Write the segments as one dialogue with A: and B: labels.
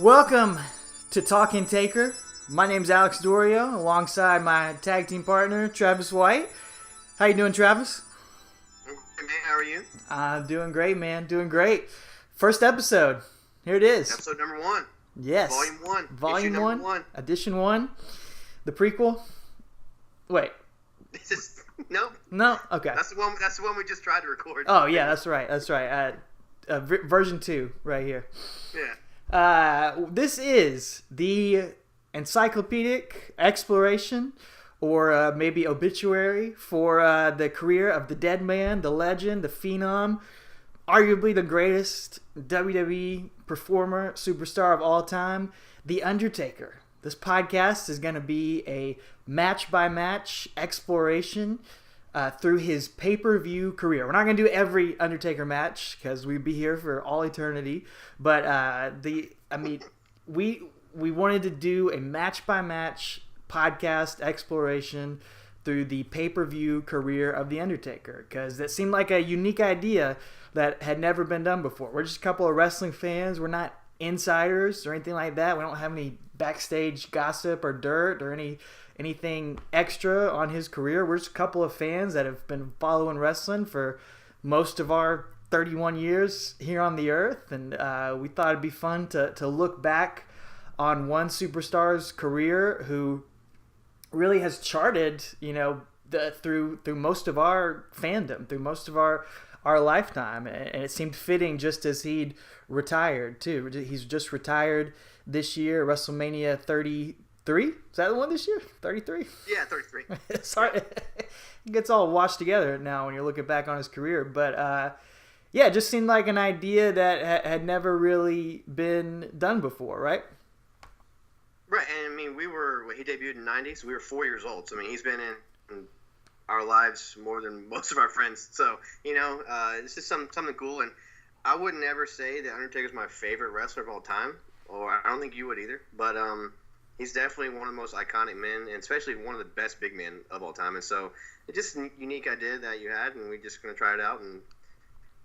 A: Welcome to Talking Taker. My name's Alex Doriot, alongside my tag team partner, Travis White. How you doing, Travis?
B: Hey man, how are you?
A: I'm doing great, man. Doing great. First episode. Here it is.
B: Episode number 1.
A: Yes.
B: Volume 1.
A: Volume
B: Issue
A: 1. Edition 1. The prequel. Wait.
B: Nope.
A: No? Okay.
B: That's the one we just tried to record.
A: Oh, yeah, that's right. Version 2 right here.
B: Yeah.
A: This is the encyclopedic exploration or maybe obituary for the career of the dead man, the legend, the phenom, arguably the greatest WWE performer, superstar of all time, The Undertaker. This podcast is going to be a match-by-match exploration through his pay-per-view career. We're not going to do every Undertaker match because we'd be here for all eternity. But we wanted to do a match-by-match podcast exploration through the pay-per-view career of The Undertaker, because that seemed like a unique idea that had never been done before. We're just a couple of wrestling fans. We're not insiders or anything like that. We don't have any backstage gossip or dirt or anything extra on his career. We're just a couple of fans that have been following wrestling for most of our 31 years here on the earth, and we thought it'd be fun to look back on one superstar's career who really has charted, through most of our fandom, through most of our lifetime, and it seemed fitting just as he'd retired too. He's just retired this year, WrestleMania 33. Is that the one this year? 33?
B: Yeah, 33.
A: Sorry, it gets all washed together now when you're looking back on his career. But it just seemed like an idea that had never really been done before, right?
B: Right, and I mean, he debuted in the 90s, so we were 4 years old. So, I mean, he's been in our lives more than most of our friends. So, it's just something cool. And I wouldn't ever say that Undertaker's my favorite wrestler of all time, or I don't think you would either. But he's definitely one of the most iconic men, and especially one of the best big men of all time. And so it's just a unique idea that you had, and we're just going to try it out. And,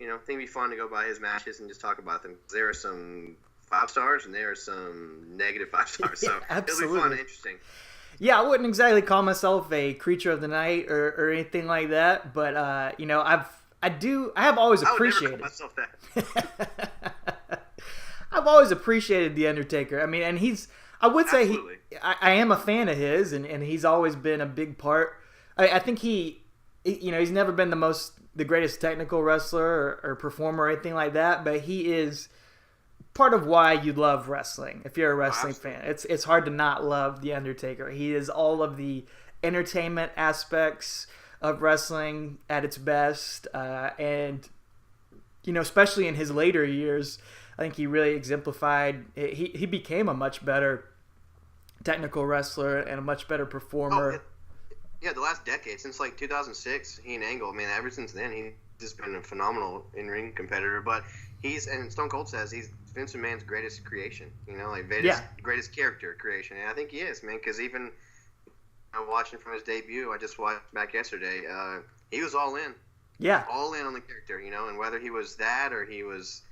B: I think it'd be fun to go by his matches and just talk about them. There are some 5 stars, and there are some negative 5 stars. So
A: Absolutely.
B: It'll be fun and interesting.
A: Yeah, I wouldn't exactly call myself a creature of the night or anything like that, but I have always appreciated.
B: I would never call myself that.
A: I've always appreciated The Undertaker. I mean, and I would say I am a fan of his, and he's always been a big part. I think he's never been the greatest technical wrestler or performer or anything like that, but he is part of why you love wrestling. If you're a wrestling fan, it's hard to not love The Undertaker. He is all of the entertainment aspects of wrestling at its best, and especially in his later years, I think he really exemplified. He became a much better technical wrestler and a much better performer.
B: Yeah, the last decade, since like 2006, he and Angle, ever since then, he's just been a phenomenal in-ring competitor. But and Stone Cold says he's Vince McMahon's greatest creation, greatest character creation. And I think he is, man, because even watching from his debut, I just watched back yesterday, he was all in.
A: Yeah.
B: All in on the character, and whether he was that or he was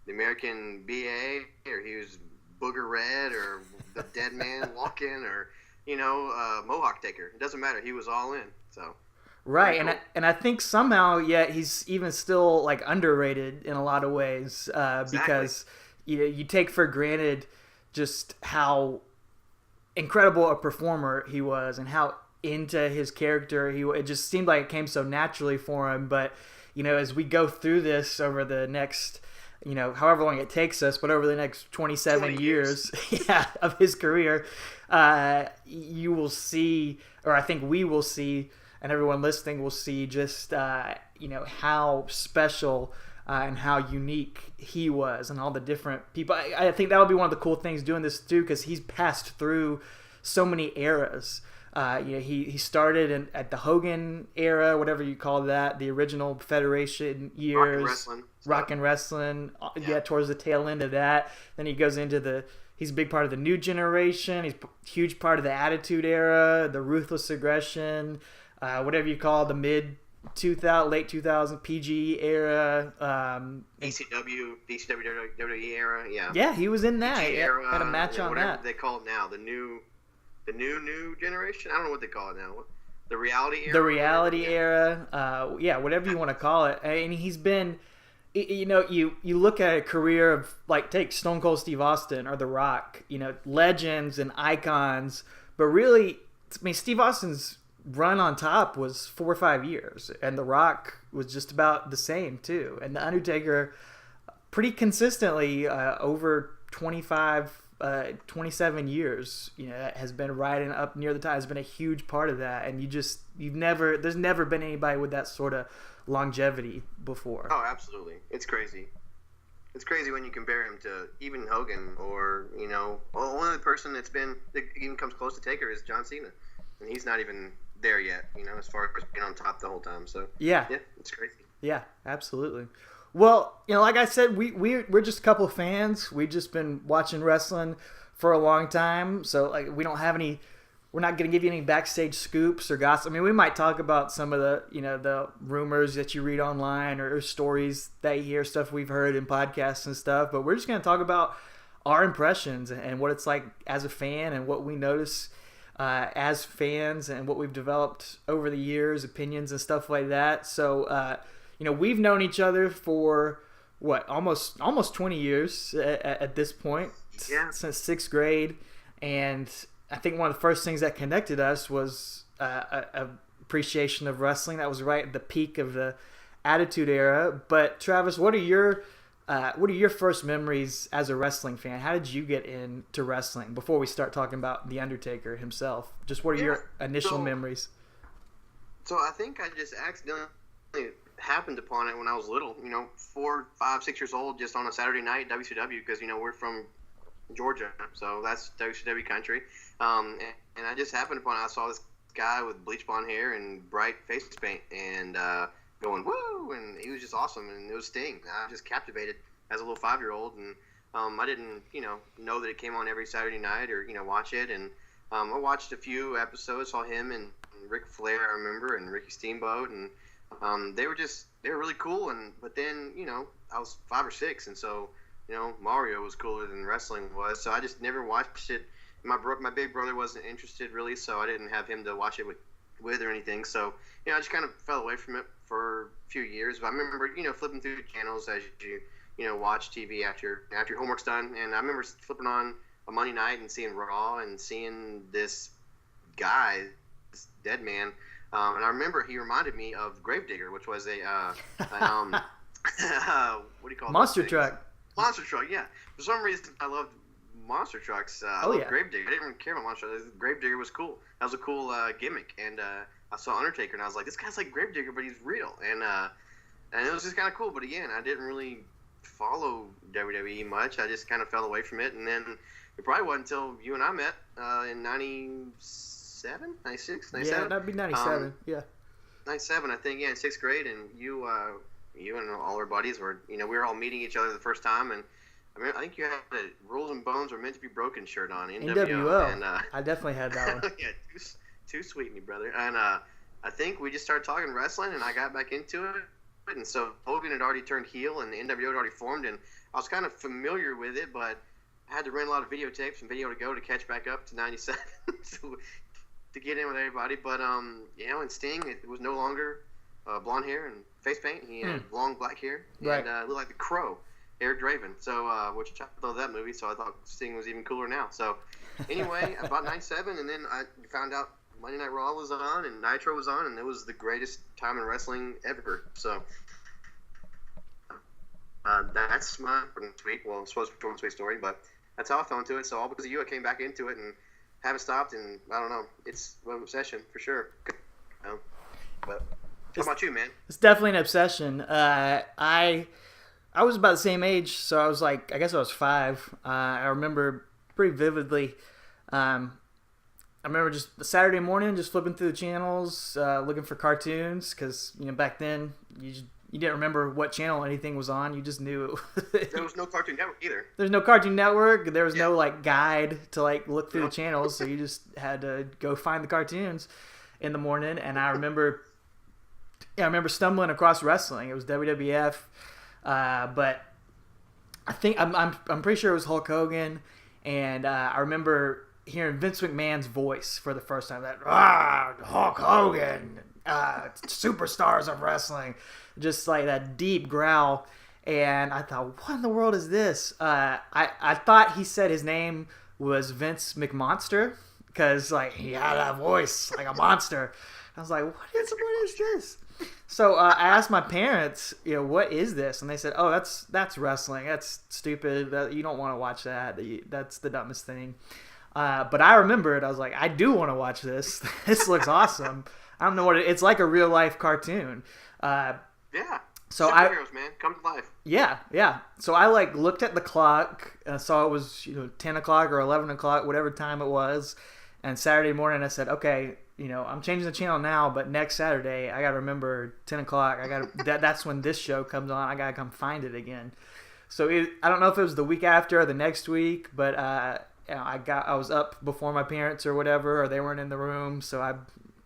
B: the American BA or he was Booger Red or the Dead Man Walking or Mohawk Taker. It doesn't matter. He was all in. So
A: right,
B: cool.
A: and I think somehow, he's even still like underrated in a lot of ways because you take for granted just how incredible a performer he was and how into his character it just seemed like it came so naturally for him. But as we go through this over the next however long it takes us, but over the next 27 years of his career, you will see, or I think we will see, and everyone listening will see just, how special and how unique he was and all the different people. I think that'll be one of the cool things doing this too, because he's passed through so many eras. He started at the Hogan era, whatever you call that, the original Federation years. Rock and wrestling. Towards the tail end of that. Then he goes into he's a big part of the New Generation. He's a huge part of the Attitude Era, the Ruthless Aggression, whatever you call the late 2000 PG era.
B: ECW, WWE era, yeah.
A: Yeah, he was in that.
B: PG era,
A: had a match on
B: whatever
A: that.
B: they call it now, the new generation. I don't know what they call it now. The reality era.
A: The reality era. Yeah, whatever you want to call it. And he's been, you know, you look at a career of, like, take Stone Cold Steve Austin or The Rock, you know, legends and icons, but really, I mean, Steve Austin's run on top was 4 or 5 years, and The Rock was just about the same too. And The Undertaker, pretty consistently over 27 years, you know, has been riding up near the top. Has been a huge part of that, and there's never been anybody with that sort of longevity before.
B: Oh, absolutely, it's crazy. It's crazy when you compare him to even Hogan, or, you know, only person that even comes close to Taker is John Cena, and he's not even there yet, you know, as far as being on top the whole time. So yeah, it's crazy.
A: Yeah, absolutely. Well, you know, like I said, we're just a couple of fans. We've just been watching wrestling for a long time, so like we're not going to give you any backstage scoops or gossip. I mean, we might talk about some of the, you know, the rumors that you read online or stories that you hear, stuff we've heard in podcasts and stuff, but we're just going to talk about our impressions and what it's like as a fan and what we notice as fans and what we've developed over the years, opinions and stuff like that. So, you know, we've known each other for what, almost 20 years at this point, since 6th grade. And I think one of the first things that connected us was a appreciation of wrestling. That was right at the peak of the Attitude Era. But Travis, what are your first memories as a wrestling fan? How did you get into wrestling before we start talking about The Undertaker himself? Just what are your initial memories?
B: So I think I just accidentally happened upon it when I was little, you know, 4, 5, 6 years old, just on a Saturday night, WCW, because, you know, we're from Georgia, so that's WCW country. And I just happened upon it. I saw this guy with bleach blonde hair and bright face paint and going, woo, and he was just awesome, and it was Sting. I was just captivated as a little 5-year-old, and I didn't, you know that it came on every Saturday night or, you know, watch it, and I watched a few episodes, saw him and Ric Flair, I remember, and Ricky Steamboat, and they were really cool, but then, you know, I was 5 or 6, and so, you know, Mario was cooler than wrestling was, so I just never watched it. My big brother wasn't interested really, so I didn't have him to watch it with or anything. So, you know, I just kind of fell away from it for a few years. But I remember, you know, flipping through channels as you know, watch TV after your homework's done. And I remember flipping on a Monday night and seeing Raw and seeing this guy, this dead man. And I remember he reminded me of Gravedigger, which was what do you call it?
A: Monster Truck.
B: Monster Truck, yeah. For some reason, I loved monster trucks. I love Gravedigger. I didn't even care about monster trucks. Gravedigger was cool. That was a cool gimmick. And I saw Undertaker, and I was like, this guy's like Gravedigger, but he's real. And it was just kind of cool. But again, I didn't really follow WWE much. I just kind of fell away from it. And then it probably wasn't until you and I met in 97, 96, 97.
A: Yeah, that'd be 97.
B: 97, I think. Yeah, in 6th grade, and you and all our buddies were, you know, we were all meeting each other the first time, and I think you had a Rules and Bones Were Meant to Be Broken shirt on, NWO.
A: And, I definitely had that one.
B: Yeah, too sweet, me brother. And I think we just started talking wrestling, and I got back into it. And so Hogan had already turned heel, and the NWO had already formed, and I was kind of familiar with it, but I had to rent a lot of videotapes and Video to Go to catch back up to 97 to get in with everybody. But, you know, and Sting, it was no longer blonde hair and face paint. He had long black hair, and looked like the Crow. Eric Draven, so which I love that movie, so I thought Sting was even cooler now. So anyway, about 97, and then I found out Monday Night Raw was on and Nitro was on, and it was the greatest time in wrestling ever. So that's my sweet, well, supposed to be a sweet story, but that's how I fell into it. So all because of you, I came back into it and haven't stopped, and I don't know, it's an obsession for sure. But how about you, man?
A: It's definitely an obsession. I was about the same age, so I was like, I guess I was 5. I remember pretty vividly. I remember just the Saturday morning, just flipping through the channels, looking for cartoons, because, you know, back then you didn't remember what channel anything was on. You just knew
B: there was no Cartoon Network either.
A: There's no Cartoon Network. There was no like guide to like look through the channels, so you just had to go find the cartoons in the morning. And I remember Yeah, I remember stumbling across wrestling. It was WWF, but I think I'm pretty sure it was Hulk Hogan, and I remember hearing Vince McMahon's voice for the first time. That Hulk Hogan, superstars of wrestling, just like that deep growl. And I thought, what in the world is this? I thought he said his name was Vince McMonster because like he had that voice like a monster. I was like, what is this? So I asked my parents, what is this? And they said, oh, that's wrestling. That's stupid. You don't want to watch that. That's the dumbest thing. But I remembered. I was like, I do want to watch this. This looks awesome. I don't know what it's like a real life cartoon.
B: Yeah.
A: So
B: superheroes, man, come to life.
A: Yeah. So I like looked at the clock, saw it was 10 o'clock or 11 o'clock, whatever time it was, and Saturday morning I said, okay, I'm changing the channel now, but next Saturday I gotta remember 10 o'clock. That's when this show comes on. I gotta come find it again. So I don't know if it was the week after or the next week, but I was up before my parents or whatever, or they weren't in the room, so I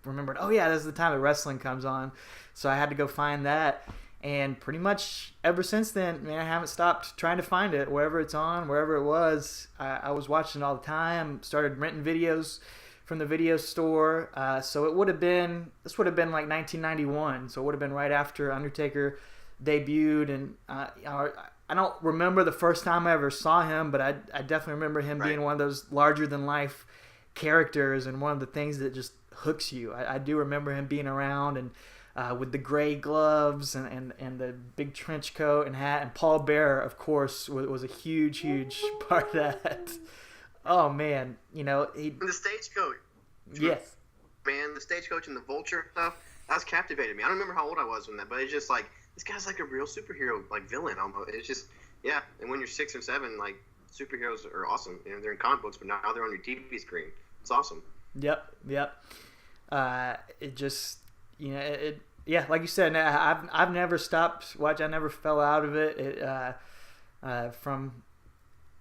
A: remembered, oh yeah, this is the time that wrestling comes on. So I had to go find that. And pretty much ever since then, man, I haven't stopped trying to find it. Wherever it's on, wherever it was, I was watching it all the time. Started renting videos from the video store. So this would have been like 1991. So it would have been right after Undertaker debuted. And I don't remember the first time I ever saw him, but I definitely remember him being one of those larger than life characters and one of the things that just hooks you. I do remember him being around and with the gray gloves and the big trench coat and hat. And Paul Bearer, of course, was a huge part of that. Oh, man.
B: The stagecoach.
A: Yes.
B: Man, the stagecoach and the vulture stuff, that's captivated me. I don't remember how old I was when that, but it's just like, this guy's like a real superhero, like villain almost. It's just, yeah. And when you're 6 or 7, like, superheroes are awesome. They're in comic books, but now they're on your TV screen. It's awesome.
A: Yep. It just... yeah, like you said, I've never stopped watching. I never fell out of it. From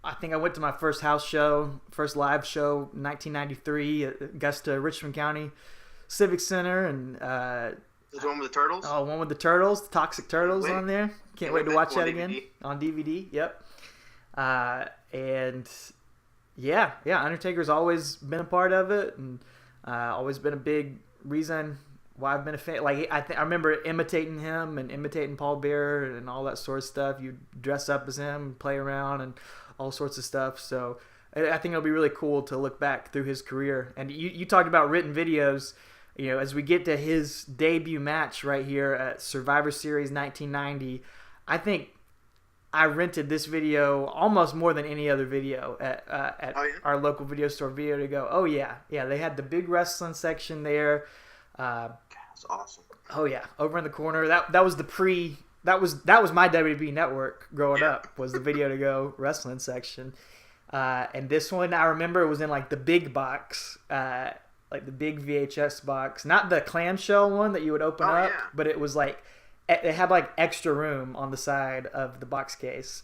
A: I think I went to my first first live show, 1993 at Augusta, Richmond County Civic Center, and
B: the one with the turtles.
A: Oh, one with the turtles, the Toxic Turtles on there. Can't wait to watch that again on DVD. Yep. And yeah, Undertaker's always been a part of it, and always been a big reason why I've been a fan. Like I remember imitating him and imitating Paul Bearer and all that sort of stuff. You dress up as him, play around, and all sorts of stuff. So I think it'll be really cool to look back through his career. And you talked about written videos. As we get to his debut match right here at Survivor Series 1990, I think I rented this video almost more than any other video at our local video store, Video to Go. Oh yeah, they had the big wrestling section there.
B: That's awesome.
A: Oh yeah, over in the corner. That was that was my WWE network growing up, was the Video to Go wrestling section. And this one I remember it was in like the big box, like the big VHS box, not the clamshell one that you would open up, but it was like it had like extra room on the side of the box case.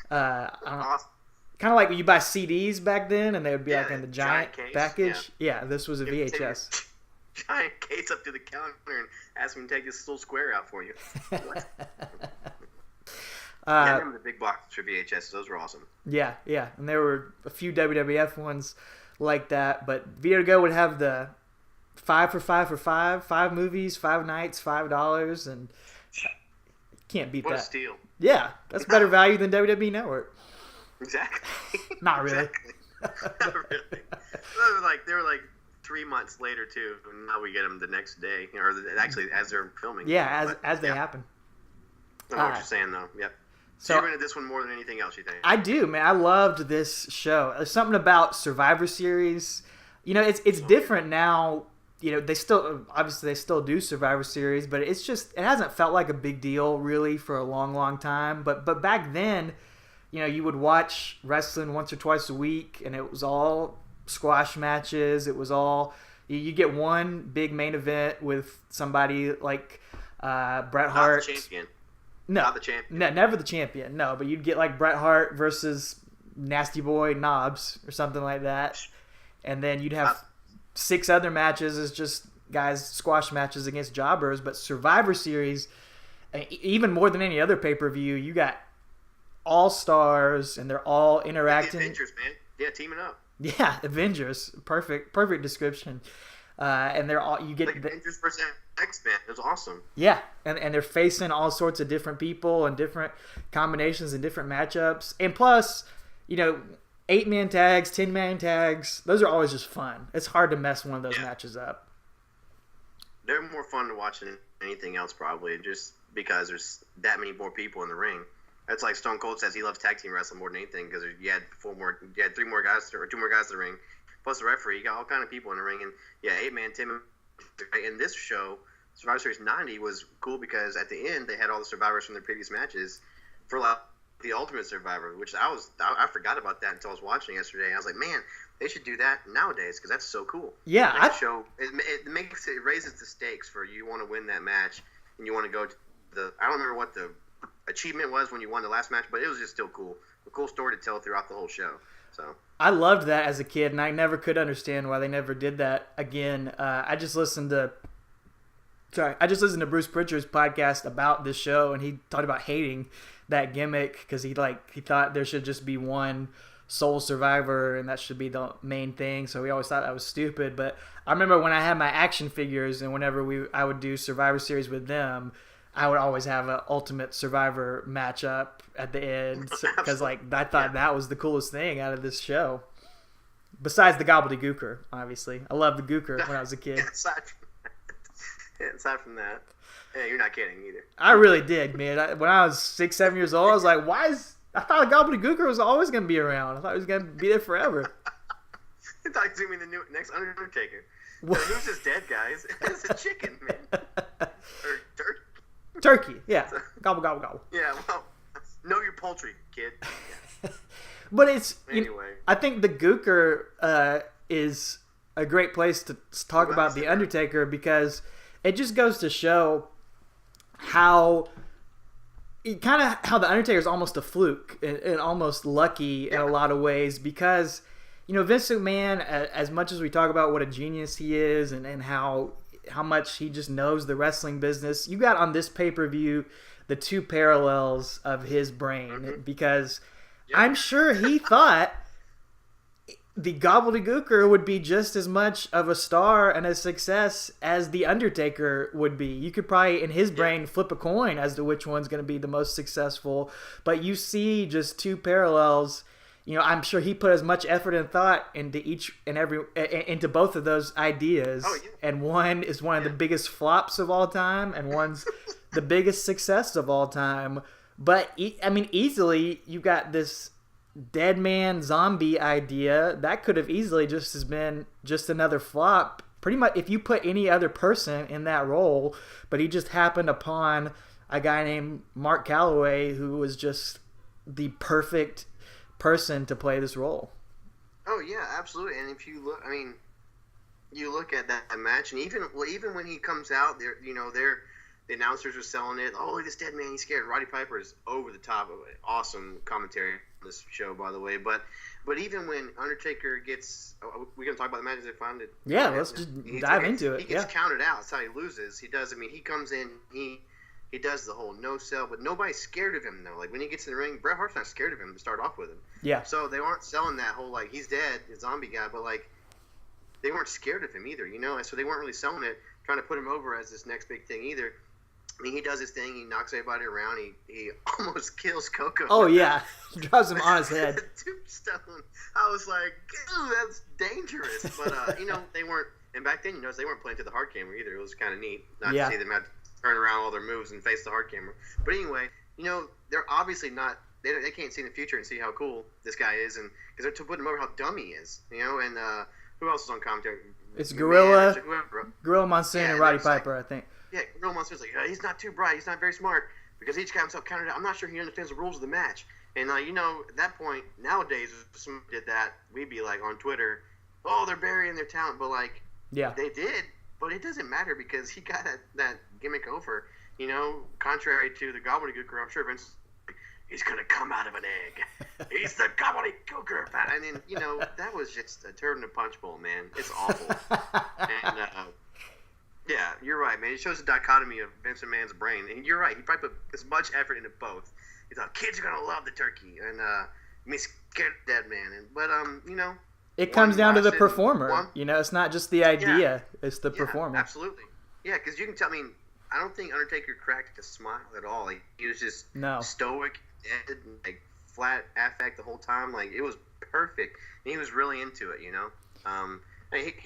B: Awesome.
A: Kind of like when you buy CDs back then, and they would be like in the giant package. Yeah, this was a VHS.
B: Giant case up to the counter and ask him to take this little square out for you. I remember the big boxes for VHS. Those were awesome. Yeah.
A: And there were a few WWF ones like that. But Video to Go would have the 5 for 5 movies, 5 nights, $5. And can't beat that.
B: What a steal.
A: Yeah. That's better value than WWE Network.
B: Exactly.
A: Not really.
B: Exactly. Not really. They were like 3 months later too, and now we get them the next day, or actually as they're filming.
A: Yeah, as they happen.
B: I know what you're saying though. Yep. So you're into this one more than anything else, you think?
A: I do, man. I loved this show. There's something about Survivor Series. It's different now. They still do Survivor Series, but it hasn't felt like a big deal really for a long time. But back then, you would watch wrestling once or twice a week, and it was all squash matches. It was all you get one big main event with somebody like Bret Hart.
B: Not the champion.
A: No,
B: not the champion.
A: No, never the champion. No, but you'd get like Bret Hart versus Nasty Boy Knobbs or something like that, and then you'd have 6 other matches as just guys squash matches against jobbers, but Survivor Series, even more than any other pay-per-view, you got all stars and they're all interacting.
B: Avengers, man. Yeah, teaming up.
A: Yeah, Avengers. Perfect description. And they're all, you get
B: like Avengers versus X-Men. It was awesome.
A: Yeah, and they're facing all sorts of different people and different combinations and different matchups. And plus, 8-man tags, 10-man tags, those are always just fun. It's hard to mess one of those matches up.
B: They're more fun to watch than anything else, probably, just because there's that many more people in the ring. That's like Stone Cold says he loves tag team wrestling more than anything because you had 3 more guys or 2 more guys in the ring, plus the referee. You got all kind of people in the ring, and 8-man, 10-man. In this show, Survivor Series 90 was cool because at the end they had all the survivors from their previous matches for like the Ultimate Survivor, which I forgot about that until I was watching yesterday. I was like, man, they should do that nowadays because that's so cool.
A: Yeah,
B: it raises the stakes for you want to win that match and you want to go to I don't remember what the achievement was when you won the last match, but it was just still cool. A cool story to tell throughout the whole show. So
A: I loved that as a kid, and I never could understand why they never did that again. I just listened to Bruce Pritchard's podcast about this show, and he talked about hating that gimmick because he thought there should just be one sole survivor and that should be the main thing. So he always thought that was stupid. But I remember when I had my action figures, and whenever I would do Survivor Series with them, I would always have an Ultimate Survivor matchup at the end because I thought that was the coolest thing out of this show. Besides the gobbledygooker, obviously. I loved the gooker when I was a kid.
B: Aside from that, you're not kidding either.
A: I really did, man. When I was 6, 7 years old, I was like, I thought the gobbledygooker was always going to be around. I thought he was going to be there forever.
B: I thought he was going to be the next Undertaker. Who's this dead guy? It's a chicken, man. Or turkey.
A: Turkey, yeah. Gobble, gobble, gobble.
B: Yeah, well, know your poultry, kid. Yeah.
A: But it's...
B: Anyway.
A: I think the gooker is a great place to talk about the Undertaker because it just goes to show how the Undertaker is almost a fluke and almost lucky in a lot of ways because, Vince McMahon, as much as we talk about what a genius he is and how much he just knows the wrestling business, you got on this pay-per-view the 2 parallels of his brain because I'm sure he thought the gobbledygooker would be just as much of a star and a success as the Undertaker would be. You could probably, in his brain, flip a coin as to which one's going to be the most successful, but you see just 2 parallels. I'm sure he put as much effort and thought into into both of those ideas.
B: Oh, yeah.
A: And one is one of the biggest flops of all time, and one's the biggest success of all time. But easily you got this dead man zombie idea that could have easily just as been just another flop. Pretty much, if you put any other person in that role, but he just happened upon a guy named Mark Calloway who was just the perfect person to play this role.
B: Oh yeah, absolutely. And if you look, you look at that match, and even when he comes out, the announcers are selling it. Oh, look at this dead man, he's scared. Roddy Piper is over the top of it. Awesome commentary on this show, by the way. But even when Undertaker gets, we're gonna talk about the match as I find it.
A: Yeah, let's just dive into it.
B: He gets counted out. That's how he loses. He does. He comes in. He does the whole no sell, but nobody's scared of him though. Like when he gets in the ring, Bret Hart's not scared of him to start off with him.
A: Yeah.
B: So they aren't selling that whole he's dead, the zombie guy, but they weren't scared of him either, So they weren't really selling it, trying to put him over as this next big thing either. He does his thing. He knocks everybody around. He almost kills Coco.
A: Oh yeah, he drops him on his head.
B: Tombstone. I was like, ew, that's dangerous. But they weren't. And back then, they weren't playing to the hard camera either. It was kind of neat not to see them have to turn around all their moves and face the hard camera. But anyway, they're obviously not. They can't see in the future and see how cool this guy is, and because they're putting him over how dumb he is. And who else is on commentary?
A: It's Gorilla Monsoon and Roddy Piper, I think.
B: Yeah, Gorilla Monsoon's he's not too bright, he's not very smart, because each guy himself counted out. I'm not sure he understands the rules of the match. And, at that point, nowadays, if someone did that, we'd be, on Twitter, oh, they're burying their talent. But, they did, but it doesn't matter because he got that gimmick over. Contrary to the gobbledygooker, I'm sure Vince he's going to come out of an egg. He's the gobbledygooker. And then, that was just a turd in a punch bowl, man. It's awful. And, Yeah, you're right, man. It shows the dichotomy of Vince McMahon's brain, and you're right. He probably put as much effort into both. He thought kids are gonna love the turkey, and me scared of dead man.
A: It comes down to the performer.
B: One,
A: It's not just the idea; it's the performer.
B: Absolutely. Yeah, because you can tell. I mean, I don't think Undertaker cracked a smile at all. Like, he was just stoic, dead, like flat affect the whole time. Like, it was perfect, and he was really into it. He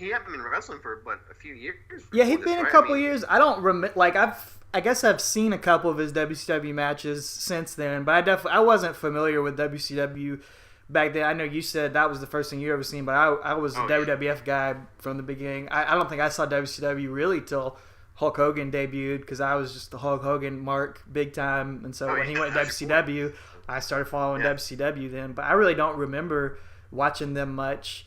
B: hadn't been wrestling for a few years.
A: Yeah, he'd been a couple years. I don't remember. Like, I guess I've seen a couple of his WCW matches since then, but I wasn't familiar with WCW back then. I know you said that was the first thing you ever seen, but I was a WWF guy from the beginning. I don't think I saw WCW really till Hulk Hogan debuted, because I was just the Hulk Hogan mark big time, and so when he went to WCW, I started following WCW then. But I really don't remember watching them much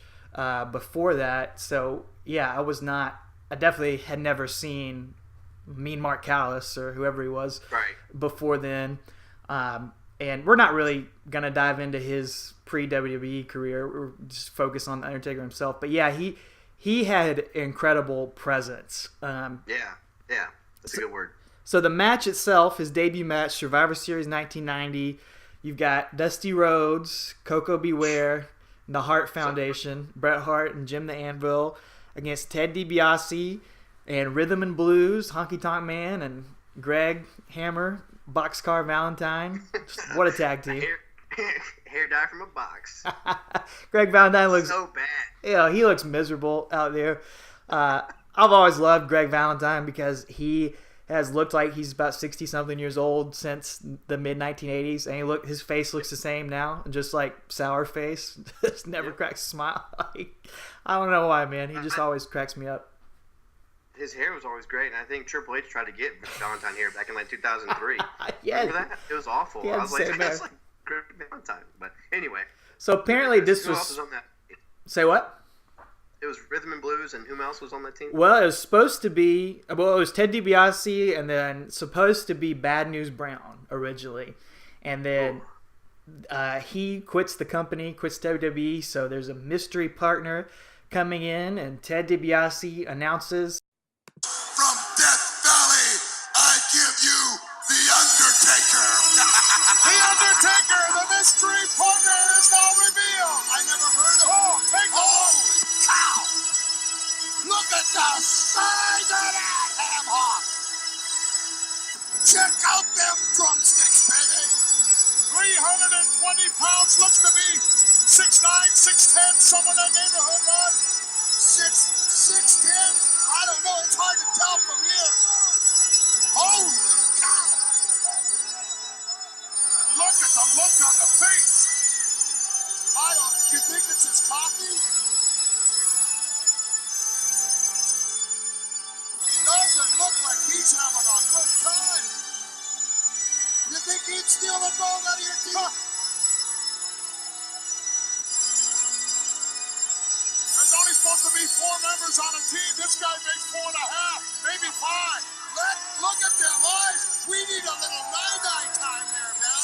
A: before that. So yeah, I definitely had never seen Mean Mark Callis or whoever he was before then. And we're not really going to dive into his pre-WWE career. We're just focus on the Undertaker himself. But yeah, he had incredible presence.
B: That's a good word.
A: So the match itself, his debut match, Survivor Series 1990, you've got Dusty Rhodes, Coco Beware, the Hart Foundation, Bret Hart and Jim the Anvil against Ted DiBiase and Rhythm and Blues, Honky Tonk Man, and Greg Hammer, Boxcar Valentine. What a tag team.
B: Hair dye from a box.
A: Greg Valentine looks
B: so bad.
A: Yeah, he looks miserable out there. I've always loved Greg Valentine because he has looked like he's about 60-something years old since the mid-1980s, and his face looks the same now, just like sour face. Just never cracks a smile. I don't know why, man. He just always cracks me up.
B: His hair was always great, and I think Triple H tried to get Valentine hair back in 2003.
A: Yeah,
B: remember that? It was awful. I was like, that's like Greg Valentine. But anyway.
A: So apparently this
B: who else was on that team?
A: Say what?
B: It was Rhythm and Blues, and who else was on that team?
A: Well, it was supposed to be... Well, it was Ted DiBiase, and then supposed to be Bad News Brown originally. And then he quits the company, quits WWE, so there's a mystery partner coming in, and Ted DiBiase announces...
C: From Death Valley, I give you The Undertaker. The Undertaker, the mystery partner, is now revealed. I never heard of him. Take a holy cow. Look at the size of that ham hock. Check out them drumsticks, baby. 320 pounds, looks to be 6'9", 6'10", somewhere in that neighborhood, Rod. 6'10". I don't know. It's hard to tell from here. Holy cow! And look at the look on the face. Do you think it's his coffee? Doesn't look like he's having a good time. You think he'd steal the gold out of your team? There's only supposed to be 4 members on a team. This guy makes 4.5, maybe 5. Look at them eyes. We need a little night time there, pal.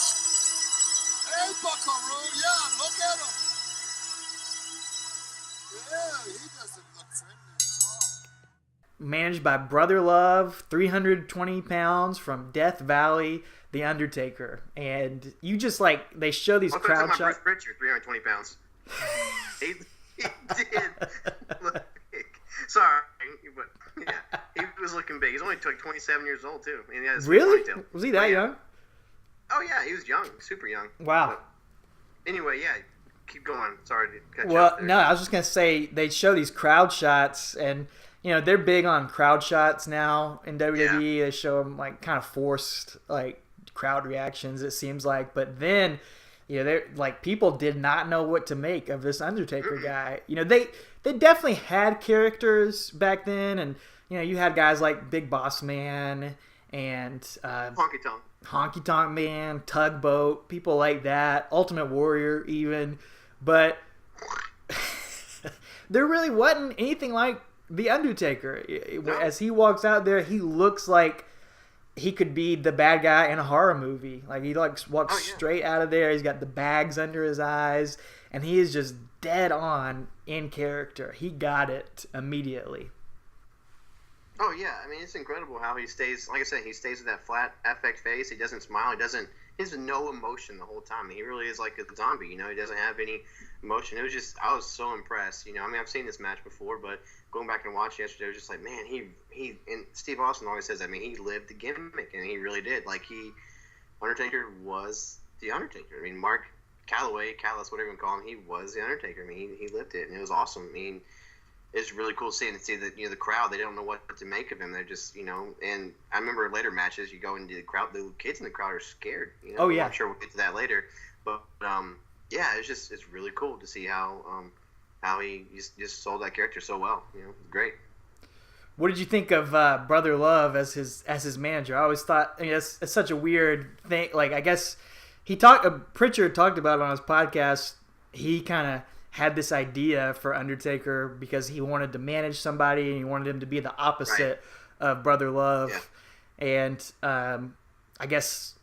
C: Hey, Buckaroo. Yeah, look at him. Yeah, he doesn't look friendly at all.
A: Managed by Brother Love, 320 pounds from Death Valley, The Undertaker. And you just they show these crowd shots.
B: Bruce Pritchard, 320 pounds. He did look big. Sorry, but yeah, he was looking big. He's only 27 years old too. And he has
A: really? Was he that young?
B: Oh yeah, he was young, super young.
A: Wow.
B: But anyway, yeah, keep going. Sorry to cut you
A: Well,
B: off there.
A: no, I was just gonna say they show these crowd shots, and they're big on crowd shots now in WWE.
B: Yeah.
A: They show them kind of forced crowd reactions. It seems like, but then. They're people did not know what to make of this Undertaker guy. They definitely had characters back then, and you had guys like Big Boss Man and Honky Tonk Man, Tugboat, people like that, Ultimate Warrior even, but there really wasn't anything like the Undertaker. No. As he walks out there, he looks like he could be the bad guy in a horror movie. He walks straight out of there. He's got the bags under his eyes, and he is just dead on in character. He got it immediately.
B: Oh yeah, I mean it's incredible how he stays. Like I said, he stays with that flat affect face. He doesn't smile. He has no emotion the whole time. He really is like a zombie. You know, he doesn't have any emotion. It was just I was so impressed. You know, I mean I've seen this match before, but going back and watching yesterday, I was just like, man, he and Steve Austin always says, I mean, he lived the gimmick, and he really did. Like Undertaker was the Undertaker. I mean, Mark Callis, whatever you want to call him, he was the Undertaker. I mean, he lived it, and it was awesome. I mean, it's really cool to see that, you know, the crowd, they don't know what to make of him. They're just, you know, and I remember later matches, you go into the crowd, the kids in the crowd are scared. You know?
A: Oh, yeah.
B: I'm sure we'll get to that later. But, yeah, it's really cool to see how he just sold that character so well. You know, it's great.
A: What did you think of Brother Love as his manager? I always thought, I mean, it's such a weird thing. Like, I guess Pritchard talked about it on his podcast. He kind of had this idea for Undertaker because he wanted to manage somebody and he wanted him to be the opposite of Brother Love. Yeah. And I guess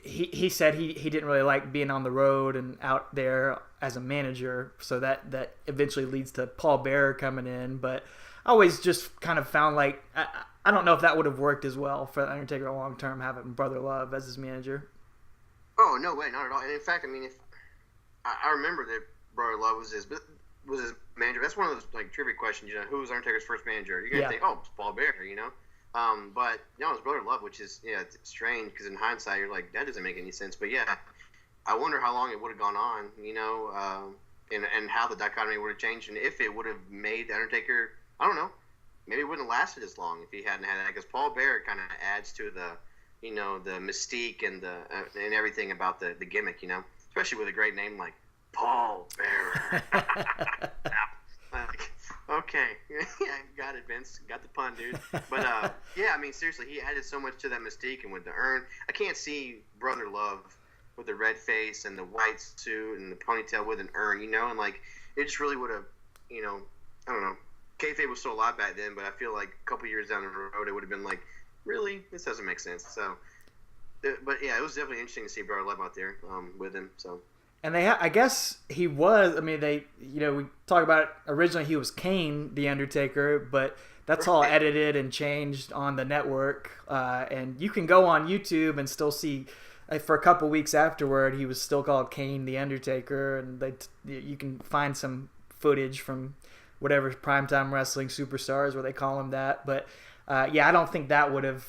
A: he said he didn't really like being on the road and out there as a manager, so that eventually leads to Paul Bearer coming in. But I always just kind of found like I don't know if that would have worked as well for Undertaker long term, having Brother Love as his manager.
B: Oh no way, not at all. And in fact, I mean, if I remember that Brother Love was his manager. That's one of those like trivia questions. You know, who was Undertaker's first manager? You're gonna think, oh, it's Paul Bearer. You know, but no, it's Brother Love, which is it's strange because in hindsight you're like that doesn't make any sense. But yeah, I wonder how long it would have gone on. You know, and how the dichotomy would have changed, and if it would have made the Undertaker. I don't know. Maybe it wouldn't have lasted as long if he hadn't had that. Because Paul Bearer kind of adds to the, you know, the mystique and and everything about the gimmick. You know, especially with a great name like Paul Bearer. Like, okay, yeah, got it, Vince. Got the pun, dude. But yeah, I mean, seriously, he added so much to that mystique, and with the urn, I can't see Brother Love with the red face and the white suit and the ponytail with an urn. You know, and like it just really would have, you know, I don't know. Kayfabe was still alive back then, but I feel like a couple years down the road, it would have been like, really? This doesn't make sense. So, but yeah, it was definitely interesting to see Brother Love out there with him. So,
A: and I guess he was. I mean, we talk about it, originally he was Kane, the Undertaker, but that's all edited and changed on the network. And you can go on YouTube and still see. For a couple weeks afterward, he was still called Kane, the Undertaker, and you can find some footage from whatever Primetime Wrestling Superstars where they call him that. But yeah, I don't think that would have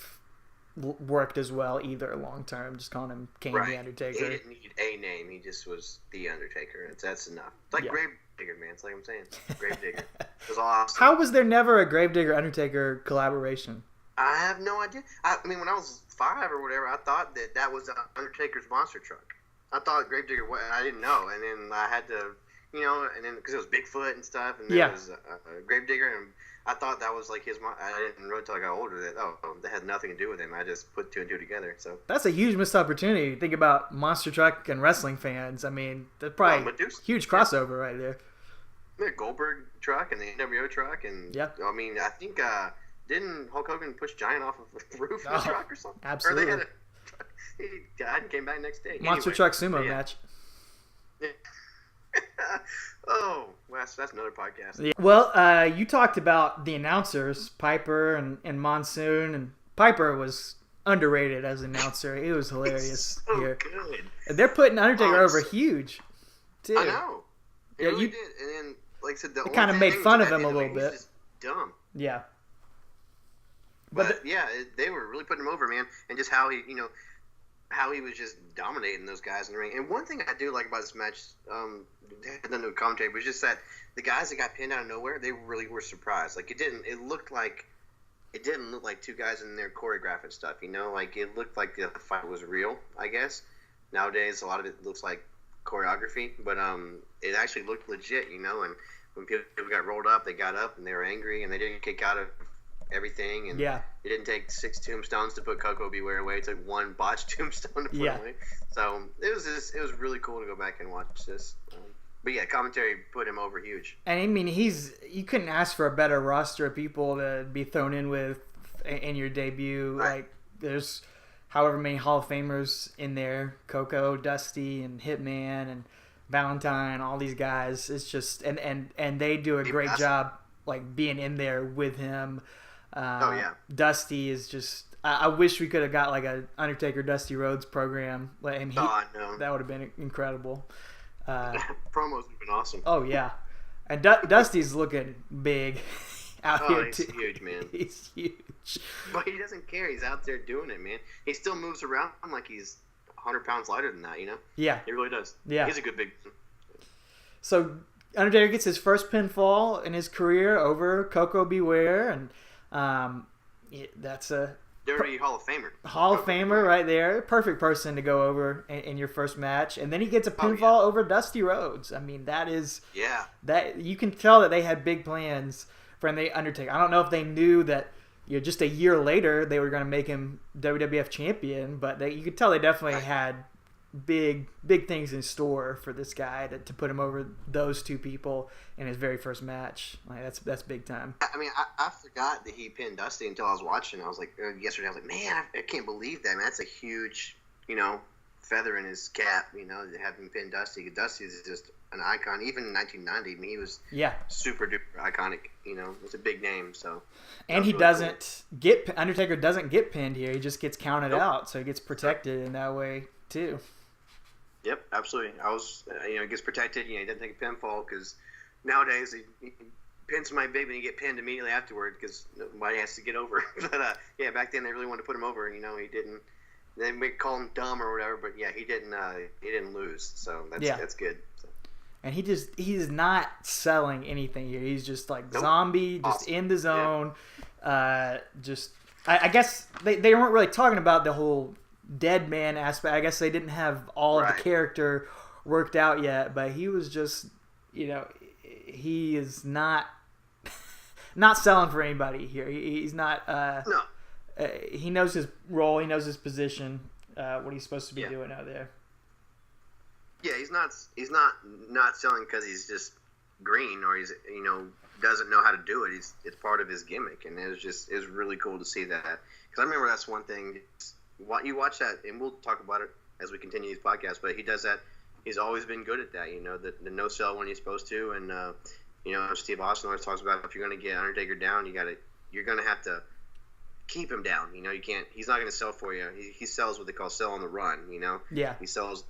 A: worked as well either long term, just calling him Kane the Undertaker.
B: He didn't need a name, he just was the Undertaker. That's enough. It's like Gravedigger, man. It's like I'm saying. Gravedigger. It was awesome.
A: How was there never a Gravedigger Undertaker collaboration?
B: I have no idea. I mean, when I was 5 or whatever, I thought that was Undertaker's monster truck. I thought Gravedigger, I didn't know, and then I had to, you know, and then because it was Bigfoot and stuff, and there was a Gravedigger, and I thought that was like his. I didn't know until I got older that had nothing to do with him. I just put 2 and 2 together. So
A: that's a huge missed opportunity. Think about monster truck and wrestling fans. I mean, that's probably huge crossover right there.
B: The Goldberg truck and the NWO truck, and I mean, I think didn't Hulk Hogan push Giant off of the roof of the truck or something?
A: Absolutely.
B: Or they had he died and came back next day.
A: Monster truck sumo match.
B: Yeah. Oh, well, that's another podcast.
A: Yeah. Well, you talked about the announcers, Piper and Monsoon, and Piper was underrated as an announcer. He was hilarious
B: so
A: here.
B: Good.
A: And they're putting Undertaker over huge, too.
B: I know. It really did. And then, like I said,
A: it kind of made fun of him a little bit.
B: Just dumb.
A: Yeah.
B: But they were really putting him over, man, and just how he was just dominating those guys in the ring. And one thing I do like about this match, had nothing to commentate, was just that the guys that got pinned out of nowhere, they really were surprised. Like it didn't look like 2 guys in there choreographing stuff, you know? Like it looked like the fight was real, I guess. Nowadays a lot of it looks like choreography, but it actually looked legit, you know, and when people got rolled up, they got up and they were angry and they didn't kick out of everything, and it didn't take 6 tombstones to put Coco Beware away. It took 1 botched tombstone to put away. So it was really cool to go back and watch this. But yeah, commentary put him over huge.
A: And I mean, you couldn't ask for a better roster of people to be thrown in with in your debut.
B: Right.
A: Like there's however many Hall of Famers in there: Coco, Dusty, and Hitman, and Valentine. All these guys. It's just and they do a great job like being in there with him. Dusty is just. I wish we could have got like a Undertaker Dusty Rhodes program. And that would have been incredible.
B: Promos would have been awesome.
A: Oh yeah, and Dusty's looking big out here
B: he's
A: too.
B: Huge, man.
A: He's huge.
B: But he doesn't care. He's out there doing it, man. He still moves around like he's 100 pounds lighter than that, you know?
A: Yeah.
B: He really does.
A: Yeah.
B: He's a good big...
A: So, Undertaker gets his first pinfall in his career over Coco Beware, and that's a...
B: Dirty Hall of Famer.
A: Hall of Famer right there. Perfect person to go over in your first match. And then he gets a pinfall over Dusty Rhodes. I mean, that is...
B: Yeah.
A: That you can tell that they had big plans for the Undertaker. I don't know if they knew that just a year later they were going to make him WWF champion, but you could tell they definitely had big things in store for this guy to put him over those two people in his very first match. Like that's big time.
B: I mean, I forgot that he pinned Dusty until I was watching. I was like, yesterday, I was like, man, I can't believe that, man. That's a huge, feather in his cap, to have him pin Dusty. Dusty is just an icon. Even in 1990, I mean, he was super duper iconic. It's a big name. So,
A: and he doesn't get Undertaker doesn't get pinned here. He just gets counted out, so he gets protected in that way too.
B: Yep, absolutely. He gets protected. He doesn't take a pinfall because nowadays he pins somebody big and you get pinned immediately afterward because nobody has to get over. But back then they really wanted to put him over. He didn't. They may call him dumb or whatever, but he didn't lose. So that's good. So.
A: And he's not selling anything here. He's just like zombie, just in the zone. Yeah. I guess they weren't really talking about the whole dead man aspect. I guess they didn't have all of the character worked out yet, but he was just, he is not selling for anybody here. He's not. No. He knows his role. He knows his position. What he's supposed to be doing out there.
B: Yeah, he's not selling because he's just green or he's doesn't know how to do it. It's part of his gimmick, and it was really cool to see that. Because I remember that's one thing. You watch that, and we'll talk about it as we continue these podcasts. But he does that. He's always been good at that. The no sell when he's supposed to, and Steve Austin always talks about if you're going to get Undertaker down, you're going to have to keep him down. You can't. He's not going to sell for you. He sells what they call sell on the run.
A: Yeah.
B: He sells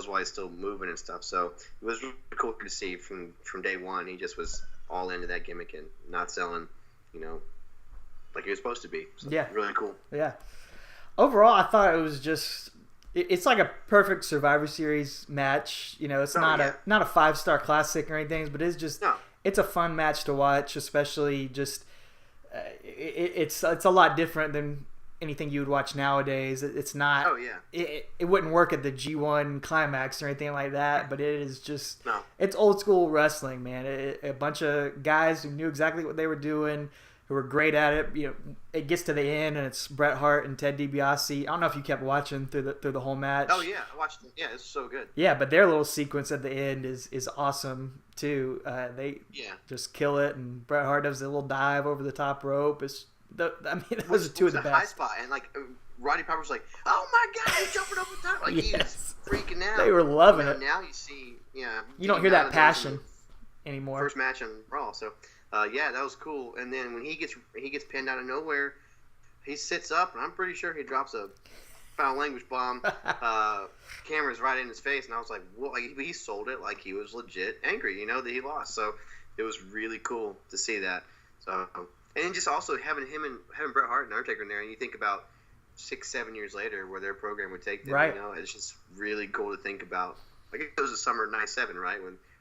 B: while he's still moving and stuff. So it was really cool to see from day one. He just was all into that gimmick and not selling. Like he was supposed to be. So really cool.
A: Yeah. Overall, I thought it was just. It's like a perfect Survivor Series match. It's not a 5-star classic or anything, but it's just it's a fun match to watch, especially just. It's a lot different than anything you would watch nowadays. It's not.
B: Oh yeah.
A: It wouldn't work at the G1 climax or anything like that. But it is just. It's old school wrestling, man. A bunch of guys who knew exactly what they were doing, who were great at it. It gets to the end and it's Bret Hart and Ted DiBiase. I don't know if you kept watching through the whole match.
B: Oh yeah, I watched it. Yeah, it's so good.
A: Yeah, but their little sequence at the end is awesome too. They just kill it, and Bret Hart does a little dive over the top rope. Those are two of the best.
B: High spot, and Roddy Piper's like, "Oh my God, he's jumping over the top!" Like he was freaking out.
A: They were loving it.
B: Now you see,
A: you don't hear that passion anymore.
B: First match on Raw, so. That was cool. And then when he gets pinned out of nowhere, he sits up, and I'm pretty sure he drops a foul language bomb. Camera's right in his face, and I was like, "What?" Like, he sold it like he was legit angry, that he lost. So it was really cool to see that. So and then just also having Bret Hart and Undertaker in there, and you think about 6-7 years later where their program would take them.
A: Right.
B: It's just really cool to think about. Like it was the summer of '97, right?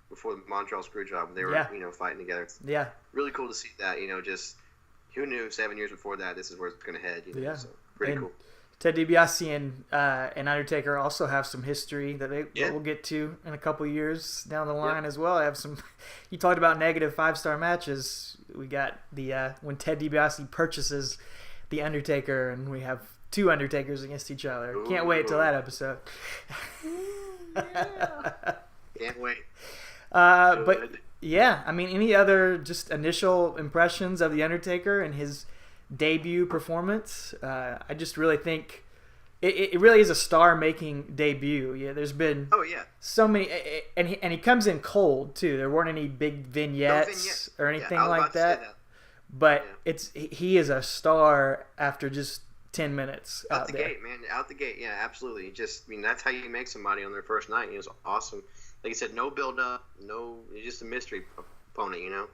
B: Before the Montreal Screwjob, they were fighting together. Yeah, really cool to see that. Just who knew 7 years before that this is where it's going to head. So pretty cool.
A: Ted DiBiase and Undertaker also have some history that we'll get to in a couple years down the line as well. I have some. You talked about negative 5-star matches. We got the when Ted DiBiase purchases the Undertaker, and we have 2 Undertakers against each other.
B: Ooh.
A: Can't wait till that episode.
B: Can't wait.
A: But yeah, I mean, any other just initial impressions of the Undertaker and his debut performance? I just really think it really is a star-making debut. Yeah, there's been so many, and he comes in cold too. There weren't any big vignettes or anything like that. but
B: Yeah.
A: he is a star after just 10 minutes
B: out the gate, man. Out the gate, yeah, absolutely. Just, I mean, that's how you make somebody on their first night. It was awesome. Like you said, no build up, he's just a mystery opponent.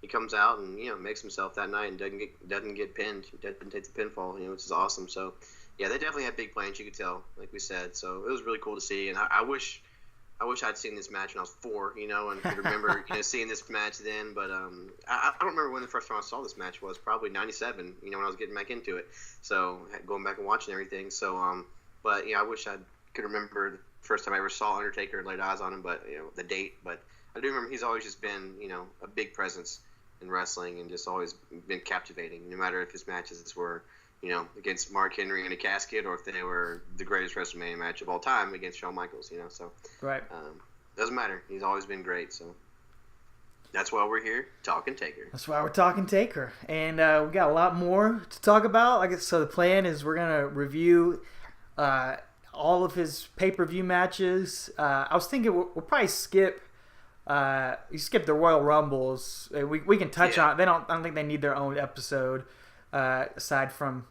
B: He comes out and makes himself that night and doesn't get pinned. He doesn't take the pinfall, which is awesome. So, yeah, they definitely had big plans. You could tell, like we said. So it was really cool to see, and I wish I'd seen this match when I was 4, and could remember seeing this match then. But I don't remember when the first time I saw this match was. Probably '97. When I was getting back into it. So going back and watching everything. So but I wish I could remember the first time I ever saw Undertaker and laid eyes on him. But the date. But I do remember he's always just been a big presence in wrestling and just always been captivating. No matter if his matches were against Mark Henry in a casket, or if they were the greatest WrestleMania match of all time against Shawn Michaels, so
A: right.
B: Doesn't matter. He's always been great, so that's why we're here talking Taker.
A: That's why we're talking Taker, and we got a lot more to talk about. So the plan is we're gonna review all of his pay-per-view matches. I was thinking we'll probably skip. You skip the Royal Rumbles. We can touch on. I don't think they need their own episode. Aside from,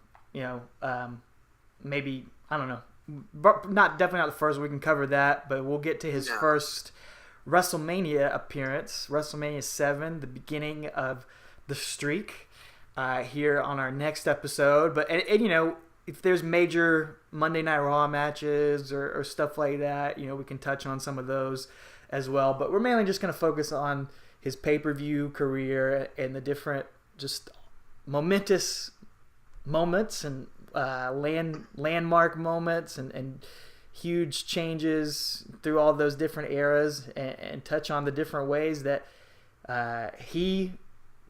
A: maybe, I don't know, but definitely not the first. We can cover that, but we'll get to his first WrestleMania appearance, WrestleMania 7, the beginning of the streak, here on our next episode. But and if there's major Monday Night Raw matches or stuff like that, we can touch on some of those as well. But we're mainly just going to focus on his pay-per-view career and the different just momentous moments and landmark moments and huge changes through all those different eras, and touch on the different ways that he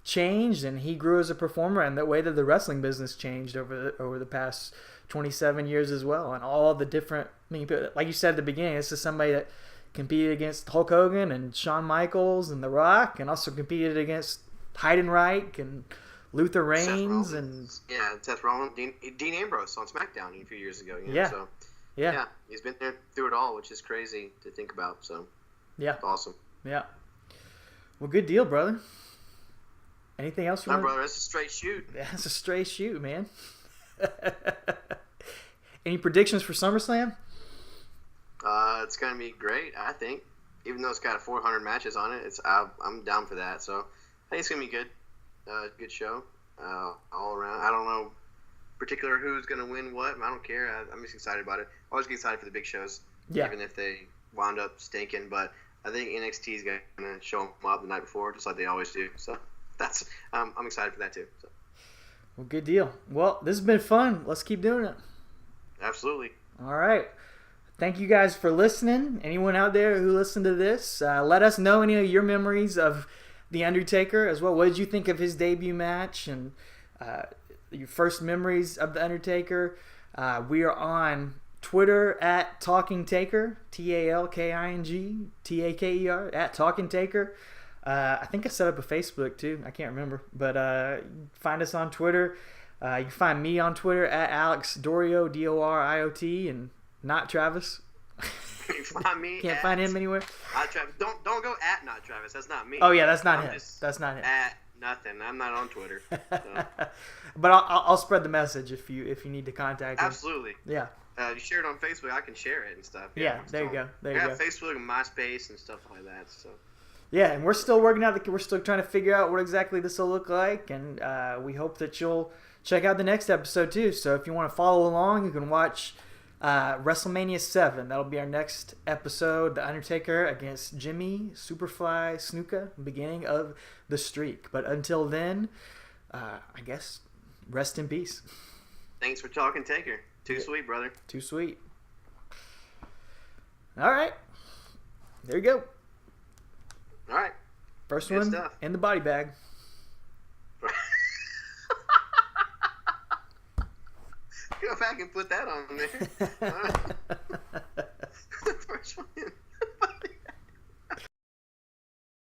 A: changed and he grew as a performer, and the way that the wrestling business changed over the past 27 years as well, and all the different. Like you said at the beginning, this is somebody that competed against Hulk Hogan and Shawn Michaels and The Rock, and also competed against Heidenreich and Luther Reigns and
B: Seth Rollins, Dean Ambrose on SmackDown a few years ago. So he's been there through it all, which is crazy to think about. So it's awesome.
A: Yeah. Well, good deal, brother. Anything else?
B: Brother, that's a straight shoot.
A: Yeah, that's a straight shoot, man. Any predictions for SummerSlam?
B: It's gonna be great. I think, even though it's got 400 matches on it, I'm down for that. So I think it's gonna be good. Good show, all around. I don't know particular who's going to win what. I don't care. I'm just excited about it. I always get excited for the big shows, even if they wound up stinking. But I think NXT is going to show them up the night before, just like they always do. So that's I'm excited for that too. So.
A: Well, good deal. Well, this has been fun. Let's keep doing it.
B: Absolutely.
A: All right. Thank you guys for listening. Anyone out there who listened to this, let us know any of your memories of The Undertaker as well. What did you think of his debut match and your first memories of The Undertaker? We are on Twitter at Talking Taker, TalkingTaker, at Talking Taker. I think I set up a Facebook too. I can't remember. But find us on Twitter. You can find me on Twitter at Alex Doriot, Doriot, and not Travis.
B: You find me.
A: Can't find him anywhere.
B: Travis. Don't go at not Travis. That's not me.
A: Oh yeah, that's not him. That's not him.
B: At nothing. I'm not on Twitter. So.
A: But I'll spread the message if you need to contact him.
B: Absolutely.
A: Yeah.
B: You share it on Facebook. I can share it and stuff.
A: Yeah. There you go. There you go.
B: Facebook and MySpace and stuff like that. So.
A: Yeah, and we're still working out. We're still trying to figure out what exactly this will look like, and we hope that you'll check out the next episode too. So if you want to follow along, you can watch WrestleMania 7. That'll be our next episode. The Undertaker against Jimmy Superfly Snuka, beginning of the streak. But until then, I guess rest in peace.
B: Thanks for talking, Taker. Too sweet, brother.
A: Too sweet. All right. There you go.
B: All right.
A: First
B: Good
A: one
B: stuff.
A: in the body bag.
B: Go back and put that on there. All right. First one in.